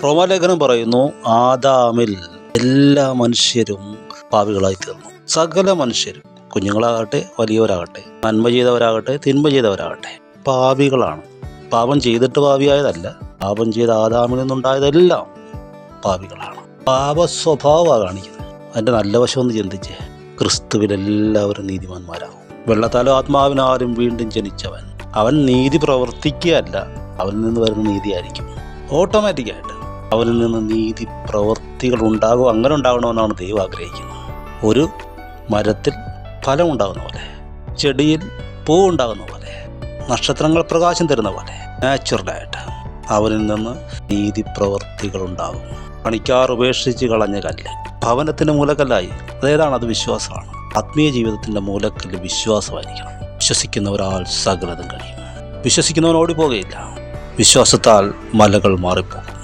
റോമാലേഖനം പറയുന്നു, ആദാമിൽ എല്ലാ മനുഷ്യരും പാപികളായി തീർന്നു. സകല മനുഷ്യരും, കുഞ്ഞുങ്ങളാകട്ടെ വലിയവരാകട്ടെ, നന്മ ചെയ്തവരാകട്ടെ തിന്മ ചെയ്തവരാകട്ടെ, പാപികളാണ്. പാപം ചെയ്തിട്ട് പാപിയായതല്ല, പാപം ചെയ്ത ആദാമിൽ നിന്നുണ്ടായതെല്ലാം പാപികളാണ്. പാപ സ്വഭാവമാണ് കാണിക്കുന്നത്. അതിൻ്റെ നല്ല വശം ഒന്ന് ചിന്തിച്ചേ. ക്രിസ്തുവിൽ എല്ലാവരും നീതിമാന്മാരാകും. വെള്ളത്താലും ആത്മാവിനാലും വീണ്ടും ജനിച്ചവൻ, അവൻ നീതി പ്രവർത്തിക്കുകയല്ല, അവനിൽ നിന്ന് വരുന്ന നീതിയായിരിക്കും. ഓട്ടോമാറ്റിക്കായിട്ട് അവനിൽ നിന്ന് നീതി പ്രവർത്തികൾ ഉണ്ടാകും. അങ്ങനെ ഉണ്ടാകണമെന്നാണ് ദൈവം ആഗ്രഹിക്കുന്നത്. ഒരു മരത്തിൽ ഫലം ഉണ്ടാകുന്ന പോലെ, ചെടിയിൽ പൂവുണ്ടാകുന്ന പോലെ, നക്ഷത്രങ്ങൾ പ്രകാശം തരുന്ന പോലെ, നാച്ചുറലായിട്ട് അവനിൽ നിന്ന് നീതി പ്രവർത്തികൾ ഉണ്ടാകും. പണിക്കാർ ഉപേക്ഷിച്ച് കളഞ്ഞ കല്ല് ഭവനത്തിൻ്റെ മൂലക്കല്ലായി. അതേതാണ്? അത് വിശ്വാസമാണ്. ആത്മീയ ജീവിതത്തിൻ്റെ മൂലക്കല്ല് വിശ്വാസമായിരിക്കണം. വിശ്വസിക്കുന്നവരാൽ സകലതും കഴിയും. വിശ്വസിക്കുന്നവൻ ഓടിപ്പോകുകയില്ല. വിശ്വാസത്താൽ മലകൾ മാറിപ്പോകും.